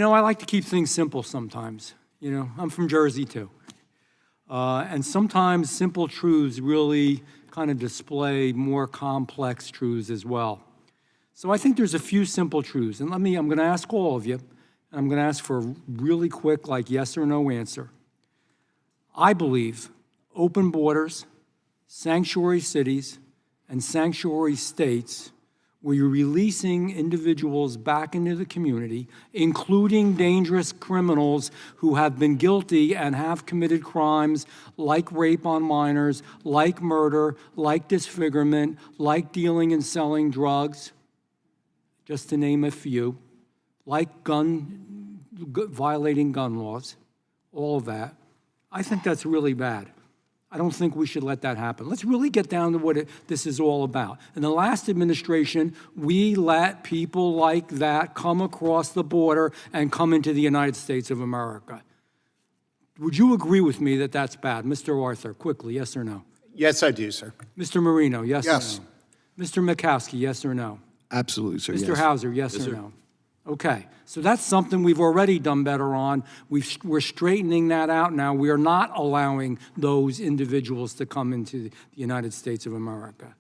You know, I like to keep things simple sometimes. You know, I'm from Jersey too. And sometimes simple truths really kind of display more complex truths as well. So I think there's a few simple truths. And I'm going to ask all of you, and I'm going to ask for a really quick, like, yes or no answer. I believe open borders, sanctuary cities, and sanctuary states where you're releasing individuals back into the community, including dangerous criminals who have been guilty and have committed crimes like rape on minors, like murder, like disfigurement, like dealing and selling drugs, just to name a few, like violating gun laws, all of that. I think that's really bad. I don't think we should let that happen. Let's really get down to what this is all about. In the last administration, we let people like that come across the border and come into the United States of America. Would you agree with me that that's bad? Mr. Arthur, quickly, yes or no? Yes, I do, sir. Mr. Marino, yes, Yes. or no? Mr. Mikowski, yes or no? Absolutely, sir. Mr. Yes. Hauser, yes or no? Okay, so that's something we've already done better on. We're straightening that out now. We are not allowing those individuals to come into the United States of America.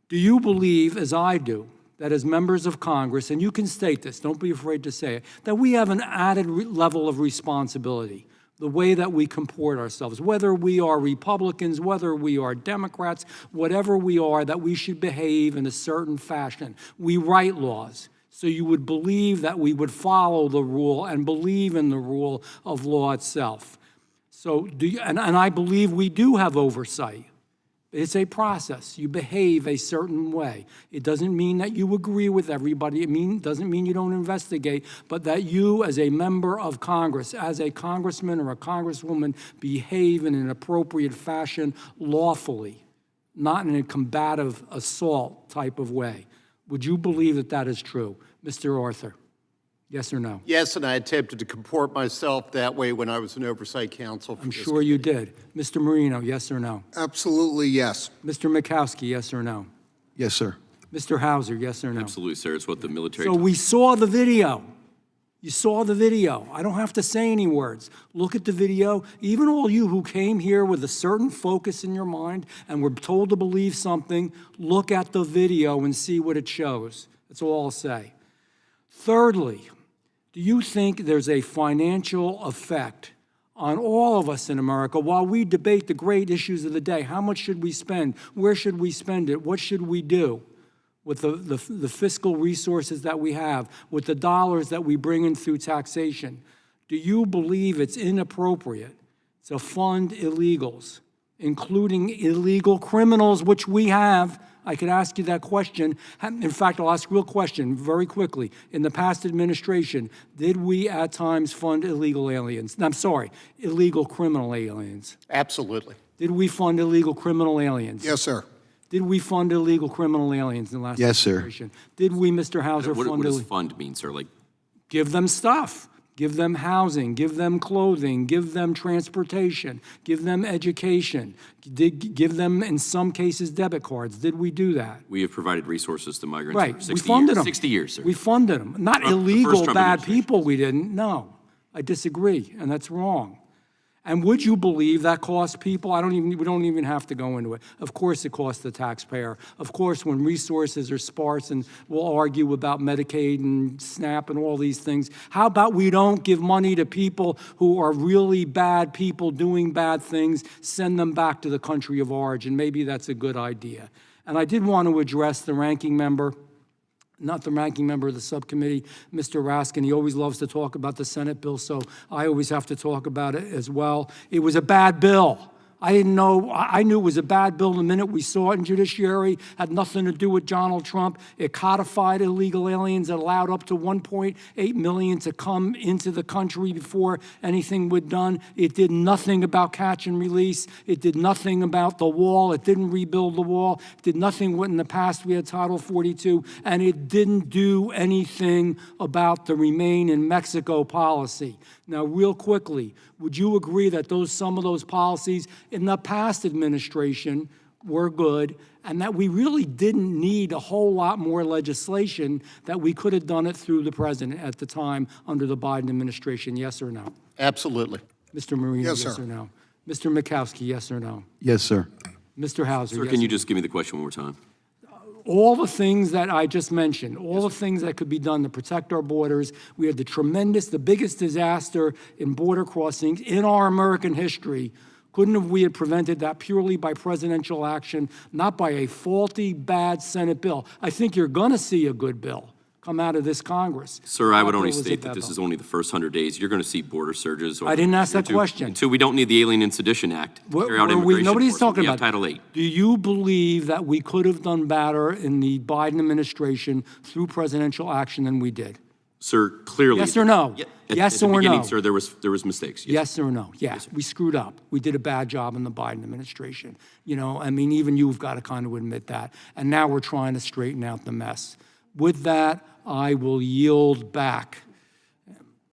Do you believe, as I do, that as members of Congress, and you can state this, don't be afraid to say it, that we have an added level of responsibility, the way that we comport ourselves, whether we are Republicans, whether we are Democrats, whatever we are, that we should behave in a certain fashion. We write laws. So you would believe that we would follow the rule and believe in the rule of law itself. So and I believe we do have oversight. It's a process. You behave a certain way. It doesn't mean that you agree with everybody. It doesn't mean you don't investigate, but that you, as a member of Congress, as a congressman or a congresswoman, behave in an appropriate fashion lawfully, not in a combative assault type of way. Would you believe that that is true? Mr. Arthur, yes or no? Yes, and I attempted to comport myself that way when I was an Oversight Counsel. I'm sure you did. Mr. Marino, yes or no? Absolutely, yes. Mr. Mikowski, yes or no? Yes, sir. Mr. Hauser, yes or no? Absolutely, sir. It's what the military. So we saw the video. You saw the video. I don't have to say any words. Look at the video. Even all you who came here with a certain focus in your mind and were told to believe something, look at the video and see what it shows. That's all I'll say. Thirdly, do you think there's a financial effect on all of us in America while we debate the great issues of the day? How much should we spend? Where should we spend it? What should we do with the fiscal resources that we have, with the dollars that we bring in through taxation? Do you believe it's inappropriate to fund illegals, including illegal criminals, which we have? I could ask you that question. In fact, I'll ask a real question very quickly. In the past administration, did we at times fund illegal aliens? I'm sorry, illegal criminal aliens. Absolutely. Did we fund illegal criminal aliens? Yes, sir. Did we fund illegal criminal aliens in the last Yes, sir. administration? Did we, Mr. Hauser, What fund does fund mean, sir? Like, give them stuff, give them housing, give them clothing, give them transportation, give them education, give them, in some cases, debit cards. Did we do that? we have provided resources to migrants Right, for 60 we funded years. them. 60 years, sir. We funded them. Not The first illegal Trump bad administration. people, we didn't. No, I disagree, and that's wrong. And would you believe that cost people? We don't even have to go into it. Of course it costs the taxpayer. Of course, when resources are sparse, and we'll argue about Medicaid and SNAP and all these things, how about we don't give money to people who are really bad people doing bad things, send them back to the country of origin? Maybe that's a good idea. And I did want to address the ranking member, not the ranking member of the subcommittee, Mr. Raskin. He always loves to talk about the Senate bill, so I always have to talk about it as well. It was a bad bill. I didn't know, I knew it was a bad bill the minute we saw it in Judiciary. Had nothing to do with Donald Trump. It codified illegal aliens. It allowed up to 1.8 million to come into the country before anything was done. It did nothing about catch and release. It did nothing about the wall. It didn't rebuild the wall. It did nothing when in the past we had Title 42. And it didn't do anything about the Remain in Mexico policy. Now, real quickly, would you agree that some of those policies in the past administration were good, and that we really didn't need a whole lot more legislation, that we could have done it through the president at the time under the Biden administration, yes or no? Absolutely. Mr. Marino, Yes, yes sir. or no? Mr. Mikowski, yes or no? Yes, sir. Mr. Hauser, Sir, yes can or you no? just give me the question one more time? All the things that I just mentioned, all the things that could be done to protect our borders. We had the biggest disaster in border crossings in our American history. Couldn't have we had prevented that purely by presidential action, not by a faulty, bad Senate bill? I think you're going to see a good bill come out of this Congress. Sir, I would That only bill was a state bad that this bill. is only the first 100 days. You're going to see border surges. I didn't ask that question. Until we don't need the Alien and Sedition Act to What- carry out what are we- immigration Nobody's enforcement. talking We have about. Title VIII. Do you believe that we could have done better in the Biden administration through presidential action than we did? Sir, clearly. Yes or no? Yeah, Yes at the or beginning, no? Sir, there was mistakes. Yes or no? Yes, we screwed up. We did a bad job in the Biden administration. You know, I mean, even you've got to kind of admit that. And now we're trying to straighten out the mess. With that, I will yield back